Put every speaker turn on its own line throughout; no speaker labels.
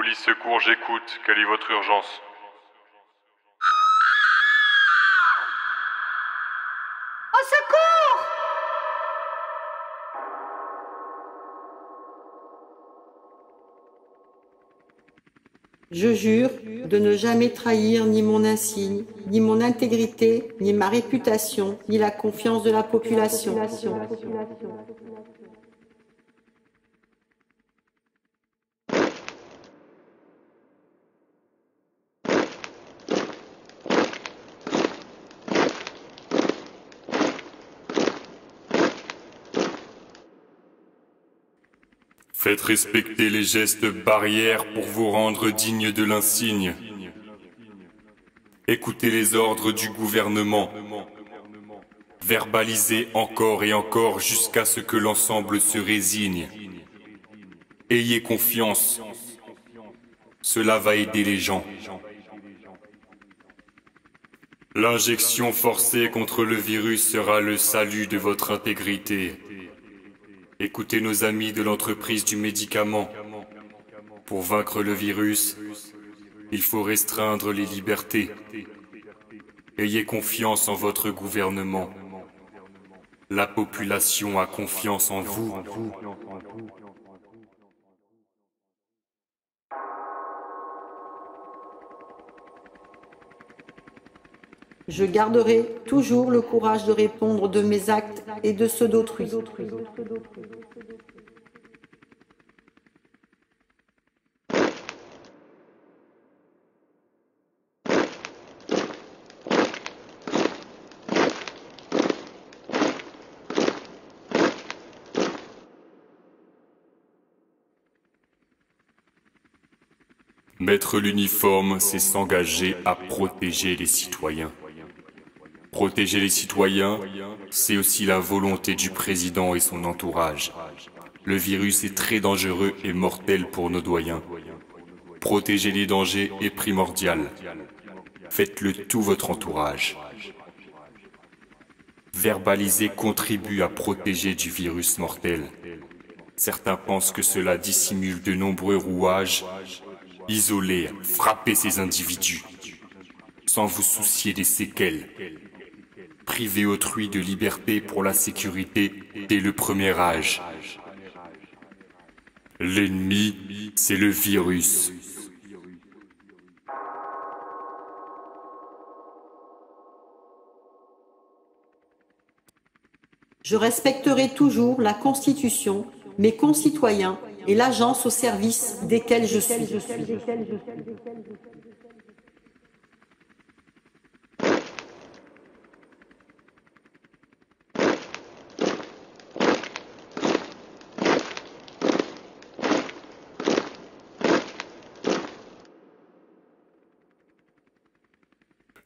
police secours, j'écoute. Quelle est votre urgence?
Au secours!
Je jure de ne jamais trahir ni mon insigne, ni mon intégrité, ni ma réputation, ni la confiance de la population.
Faites respecter les gestes barrières pour vous rendre digne de l'insigne. Écoutez les ordres du gouvernement. Verbalisez encore et encore jusqu'à ce que l'ensemble se résigne. Ayez confiance. Cela va aider les gens. L'injection forcée contre le virus sera le salut de votre intégrité. Écoutez nos amis de l'entreprise du médicament. Pour vaincre le virus, il faut restreindre les libertés. Ayez confiance en votre gouvernement. La population a confiance en vous.
Je garderai toujours le courage de répondre de mes actes et de ceux d'autrui.
Mettre l'uniforme, c'est s'engager à protéger les citoyens. Protéger les citoyens, c'est aussi la volonté du président et son entourage. Le virus est très dangereux et mortel pour nos doyens. Protéger les dangers est primordial. Faites-le tout votre entourage. Verbaliser contribue à protéger du virus mortel. Certains pensent que cela dissimule de nombreux rouages. Isolez, frappez ces individus, sans vous soucier des séquelles. Priver autrui de liberté pour la sécurité dès le premier âge. L'ennemi, c'est le virus.
Je respecterai toujours la Constitution, mes concitoyens et l'agence au service desquels je suis.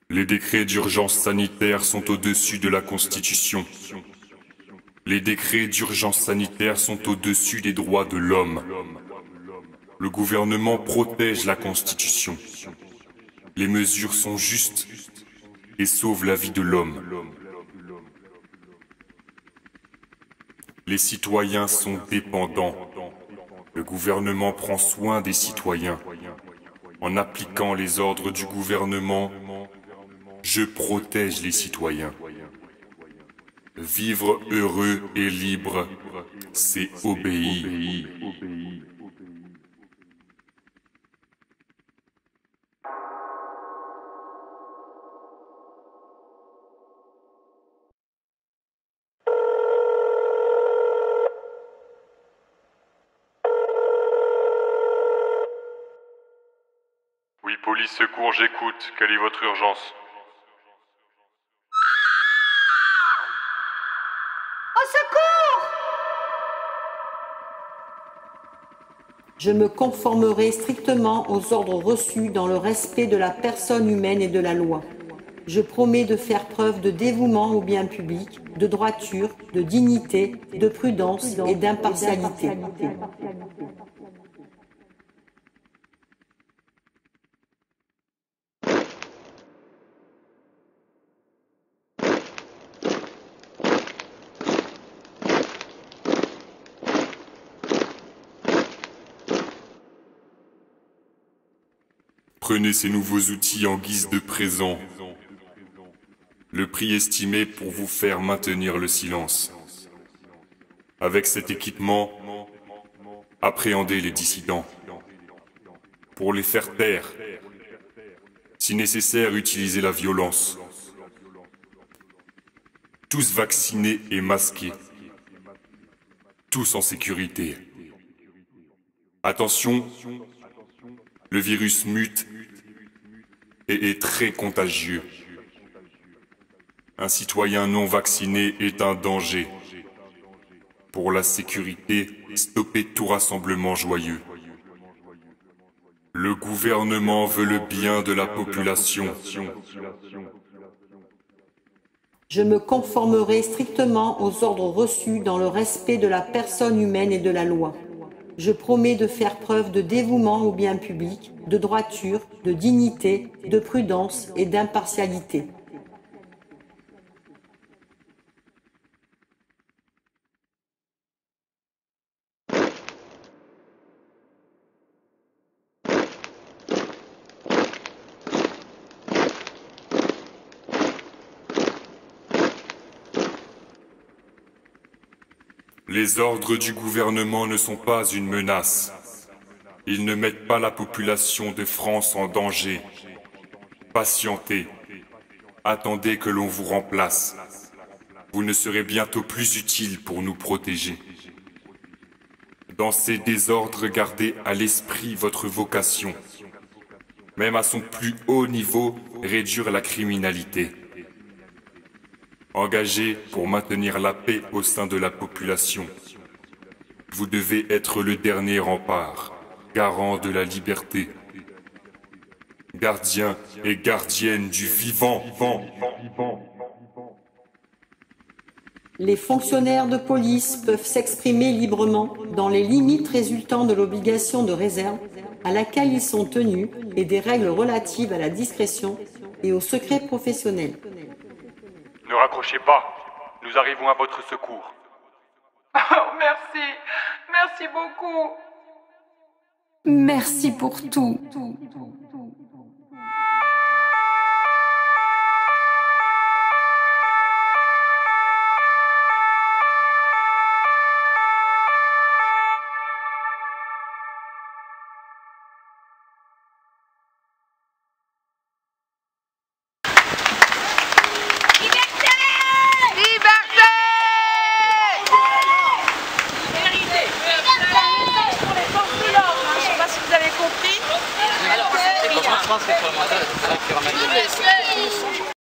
Les décrets d'urgence sanitaire sont au-dessus de la Constitution. Les décrets d'urgence sanitaire sont au-dessus des droits de l'homme. Le gouvernement protège la Constitution. Les mesures sont justes et sauvent la vie de l'homme. Les citoyens sont dépendants. Le gouvernement prend soin des citoyens. En appliquant les ordres du gouvernement, je protège les citoyens. Vivre heureux et libre, c'est obéir. Oui, police secours, j'écoute. Quelle est votre urgence?
Au secours!
Je me conformerai strictement aux ordres reçus dans le respect de la personne humaine et de la loi. Je promets de faire preuve de dévouement au bien public, de droiture, de dignité, de prudence et d'impartialité.
Prenez ces nouveaux outils en guise de présent. Le prix estimé pour vous faire maintenir le silence. Avec cet équipement, appréhendez les dissidents. Pour les faire taire, si nécessaire, utilisez la violence. Tous vaccinés et masqués. Tous en sécurité. Attention, le virus mute et est très contagieux. Un citoyen non vacciné est un danger. Pour la sécurité, stoppez tout rassemblement joyeux. Le gouvernement veut le bien de la population.
Je me conformerai strictement aux ordres reçus dans le respect de la personne humaine et de la loi. Je promets de faire preuve de dévouement au bien public, de droiture, de dignité, de prudence et d'impartialité.
Les ordres du gouvernement ne sont pas une menace. Ils ne mettent pas la population de France en danger. Patientez. Attendez que l'on vous remplace. Vous ne serez bientôt plus utile pour nous protéger. Dans ces désordres, gardez à l'esprit votre vocation. Même à son plus haut niveau, réduire la criminalité. Engagé pour maintenir la paix au sein de la population. Vous devez être le dernier rempart, garant de la liberté. Gardien et gardienne du vivant.
Les fonctionnaires de police peuvent s'exprimer librement dans les limites résultant de l'obligation de réserve à laquelle ils sont tenus et des règles relatives à la discrétion et au secret professionnel.
Ne raccrochez pas, nous arrivons à votre secours.
Oh, merci. Merci beaucoup.
Merci pour tout.
Je pense que pour le mental, c'est ça qui remet.